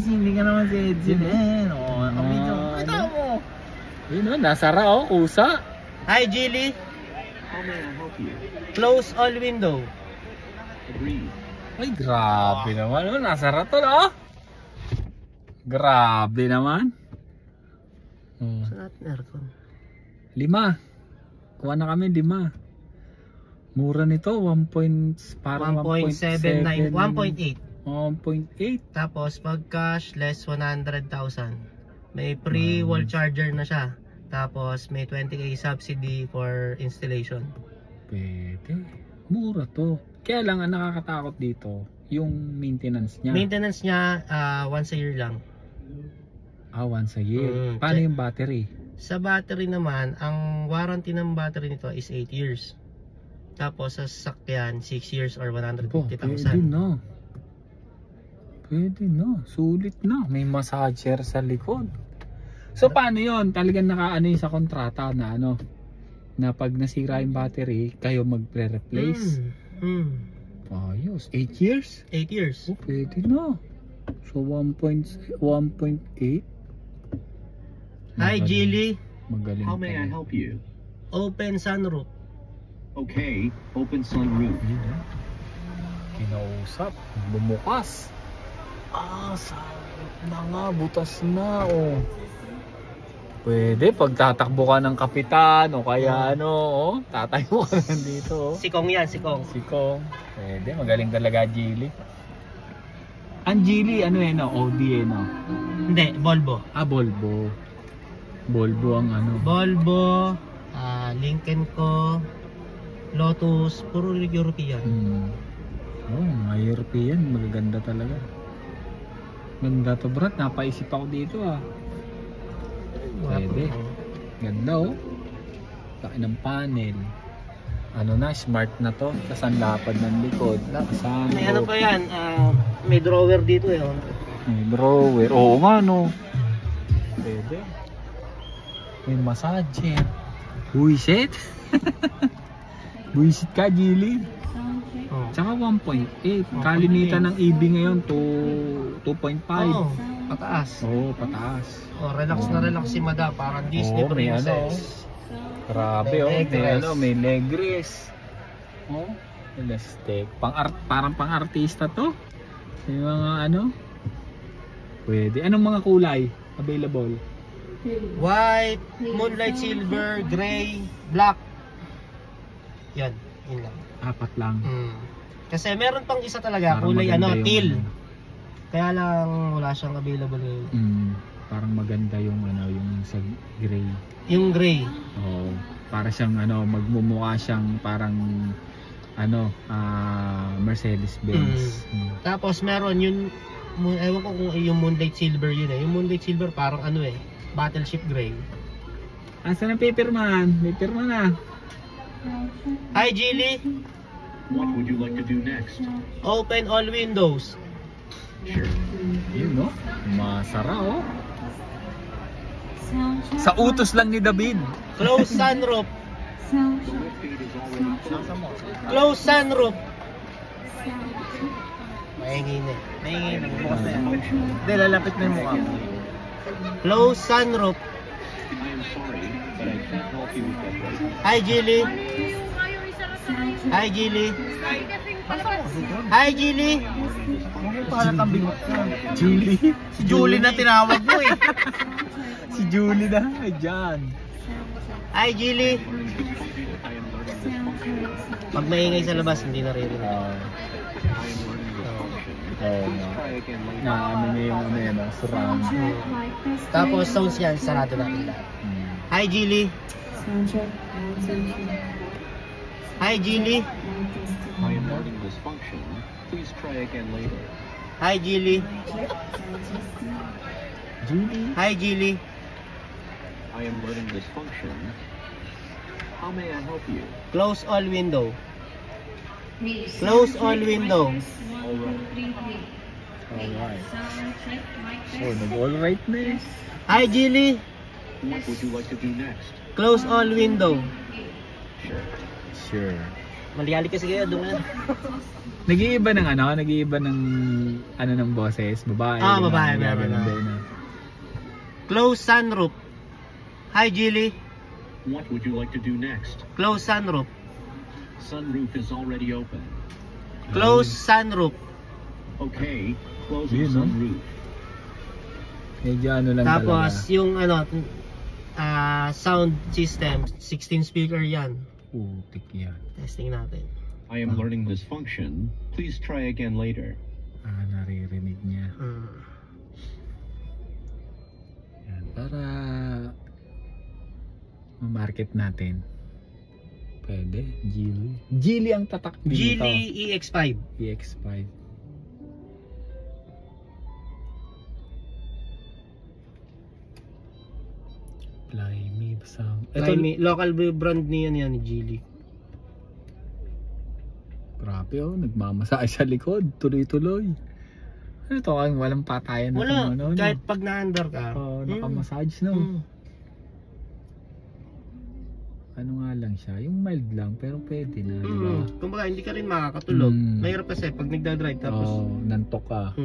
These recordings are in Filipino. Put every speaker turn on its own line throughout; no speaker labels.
kasi hindi ka naman si Edson eh. O, video. Kita mo.
Yun o, nasara o, kusa.
Hi, Jilly.
How may I help you?
Close all window.
Agreed.
Ay, grabe naman. Oh, nasara to na. Grabe naman.
Saan natin aircon?
5. Kuha na kami 5. Mura nito,
1.79, 1.8.
1.8.
Tapos pag cash less 100,000. May free wall charger na siya. Tapos may 20k subsidy for installation.
Pwede. Mura to. Kaya lang ang nakakatakot dito, yung maintenance niya.
Maintenance niya once a year lang.
Once a year. Paano yung battery?
Sa battery naman, ang warranty ng battery nito is 8 years. Tapos sa sasakyan, 6 years or 150,000.
Pwede na. Pwede na. Sulit na. May massager sa likod. So paano yun? Talagang nakaano yun sa kontrata na ano, na pag nasira yung battery, kayo magre-replace. Ayos. 8 years?
8 years.
Oh, pwede na. So 1.8.
Hi, Jilly.
Magaling.
How may I help you?
Open sunroof.
Okay, open sunroof.
Kinausap. Bumukas. Sarap na nga. Butas na. Oh. Pwede. Pag tatakbo ka ng kapitan o kaya tatayo ka nandito.
Sikong yan, sikong.
Sikong. Pwede. Magaling talaga, Jilly. Ang Jilly, Audi
Hindi, Volvo.
Volvo. Volvo ang
Volvo, Lincoln Co, Lotus, puro European.
Mga European, magaganda talaga. Ganda to, brat. Napaisip ako dito Pwede. Ganda Laki ng panel. Smart na to. Tapos ang lapad ng likod.
May pa yan, may drawer dito
May drawer. Oo nga Pwede. May massager. Buisit. Buisit ka, Jilly. Tsaka 1.8. Kalinitan ng EV ngayon to 2.5.
Pataas.
Pataas.
Relax na relax si Madam, parang Disney princess.
Grabe may leg rest. Elastic. Parang pang-artista to. May mga Pwede. Anong mga kulay available?
White, moonlight silver, gray, black. Yun lang.
4 lang.
Kasi meron pang isa talaga,
Parang
kulay
maganda
teal. Kaya lang wala siyang available ngayon.
Parang maganda yung sa gray.
Yung gray.
Para siyang magmumukha siyang parang Mercedes-Benz.
Tapos meron yun, ewan ko kung yung moonlight silver yun Yung moonlight silver parang battleship gray.
Asan ang paperman? May pirma na.
Hi, Jilly.
What would you like to do next?
Open all windows.
Sure.
Yun masara Sa utos lang ni David.
Close sunroof. Close sunroof. Maingay na.
Bukas na yan. Hindi, lalapit na yung mukha mo.
Close sunroof.
I am sorry, but I can't help you with that right now.
Hi, Jilly. Hi, Jilly. Hi, Jilly.
Parang kambing ka.
Julie.
Si Julie na tinawag mo
Si Julie na. Diyan.
Hi, Jilly. Pag maingay sa labas, hindi naririnig.
Yung surround.
Tapos sounds yan, sarado natin lahat. Hi, Jilly. Hi, Jilly.
I am learning this function. Please try again later.
Hi, Jilly.
Julie.
Hi, Jilly.
I am learning this function. How may I help you?
Close all window. Close all window.
Alright. Nag-alright na
Hi, Jilly.
What would you like to do next?
Close all window.
Sure.
Sure.
Malyali kasi kayo, doon na.
Nag-iiba ng ng boses, babae.
Babae, meron na. Close sunroof. Hi, Jilly.
What would you like to do next?
Close sunroof.
Sunroof is already open.
Close sunroof.
Okay, closing
Yun, no?
sunroof.
Medyo lang
Tapos,
talaga.
yung sound system, 16 speaker yan.
Putik yan.
Testing natin.
I am learning this function. Please try again later.
Naririnig niya. Yan, para ma-market natin. Pwede. Geely ang tatak dito.
Geely EX5.
EX5. Flyme sound.
Local brand niya yan ni Geely.
Grabe nagmamasahe sa likod. Tuloy-tuloy. Ano to? Walang patayan na
Wala.
kung
Kahit pag na-under ka.
Naka-massage Ano nga lang siya, yung mild lang pero pwede na, di ba?
Kumbaga hindi ka rin makakatulog. Mahirap kasi pag nagda-drive tapos
nantok ka.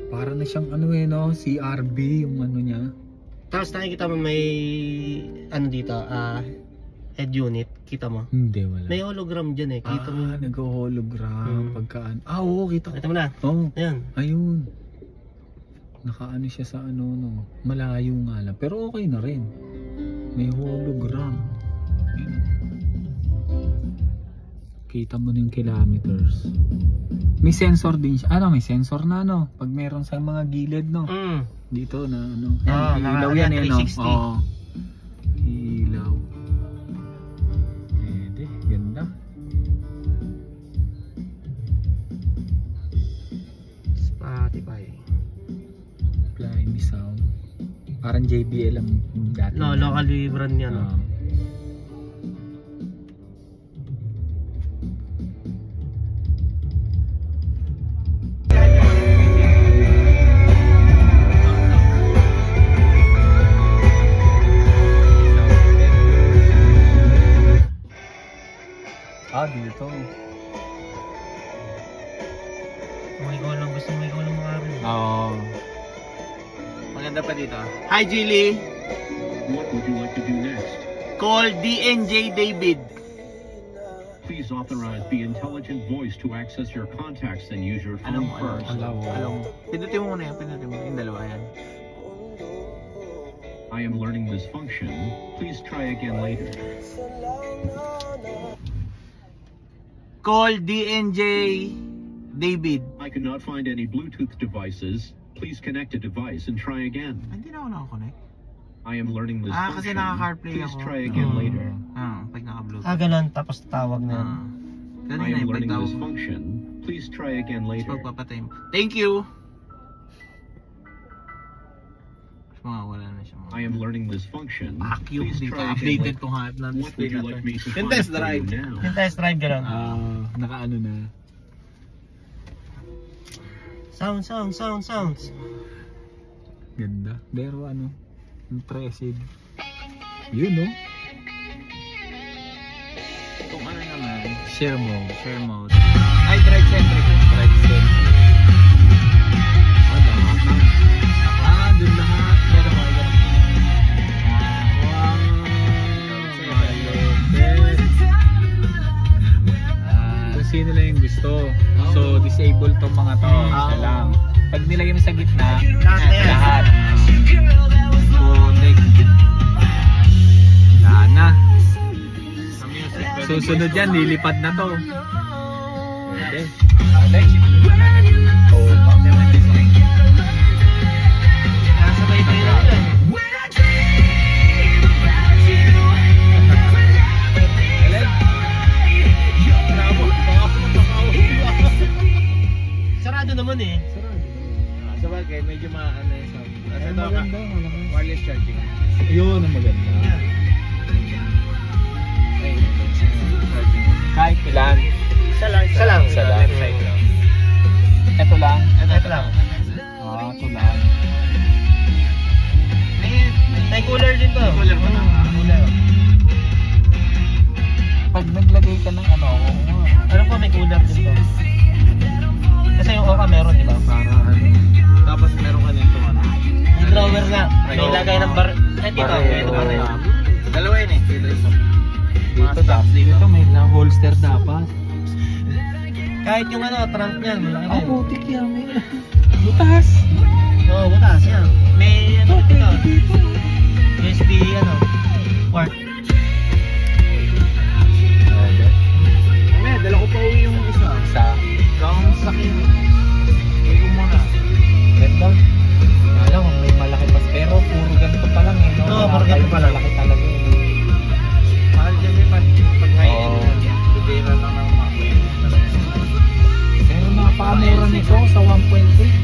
Para na siyang CRV yung niya.
Tapos nakikita mo may dito, head unit, kita mo?
Hindi, wala.
May hologram dyan kita mo.
Nag-hologram pagkaan. Oo, kita
mo na.
Oo.
Ayan.
Ayun. Nakaano siya sa malayo nga lang. Pero okay na rin. May hologram. Kita mo yung kilometers. May sensor din siya. May sensor na pag meron sa mga gilid dito na ilaw yan
360.
Ilaw. Pwede, ganda.
Spotify.
Flyme sound. Parang JBL ang dati.
Local brand niya
Dito.
Gusto mo ikaw lang makarinig.
Maganda pa dito.
Hi, Jilly.
What would you like to do next?
Call DNJ David.
Please authorize the intelligent voice to access your contacts and use your phone first.
Pindutin mo muna yan, yung dalawa yan.
I am learning this function. Please try again later.
Call DNJ David.
I could not find any Bluetooth devices. Please connect a device and try again.
Hindi na ako nakakonect.
I am learning this
kasi
function.
naka-CarPlay
Please
ako.
try again later.
Pag naka-Bluetooth.
Ganun. Tapos tawag na yan.
I
Kanina
am
yung
learning
pagtawag
this
mo.
function. Please try again later.
Pagpapatay mo. Thank you! Wala na siya.
I am learning this function.
Vacuum.
Please
Hindi
try
pa
again
updated
later.
tong harap na
What
display
would you
na
like
to.
me to
Yung
find
test
for you
drive.
now?
Yung test drive ganun.
Nakaano na.
Sounds.
Ganda. Pero impressive. Yun
Kung ano naman.
Share mode.
Share mode. Ay, drive centric.
Drive centric. Doon lahat. Pero kung sino lang yung gusto. So, disable tong mga to. Isa lang. Pag nilagay mo sa gitna, lahat. Connect. Yan na. Susunod yan, lilipad na to. Pwede.
Nasabay tayo na ulan. Sarado naman
Sabagay, medyo maano yung sound. Kasi ito ka, wireless charging.
Ayun ang maganda. Kahit ilan.
Isa lang.
Left side lang.
Ito lang.
Ito lang.
Ito lang.
May cooler din to.
Cooler pa na.
Cooler.
liter dapat.
Kahit yung ano, trunk niyan, malaki na
Ah,
yun.
putik yan. May butas.
Oo, butas yan. May ano dito. USB ano, port.
May, dala ko pa uwi yung isa.
Sa
Gawang sakin. Uwi ko muna.
ganda. Alam mo, may malaki pa. Pero puro ganito pa lang eh. No?
Oo,
Wala
puro ganito
tayong
pa lang.
malaki talaga eh.
Mahal dyan may pag high-end
Oo.
yan. Bibira lang ng mga talaga.
Pero napakamura nito sa 1.8.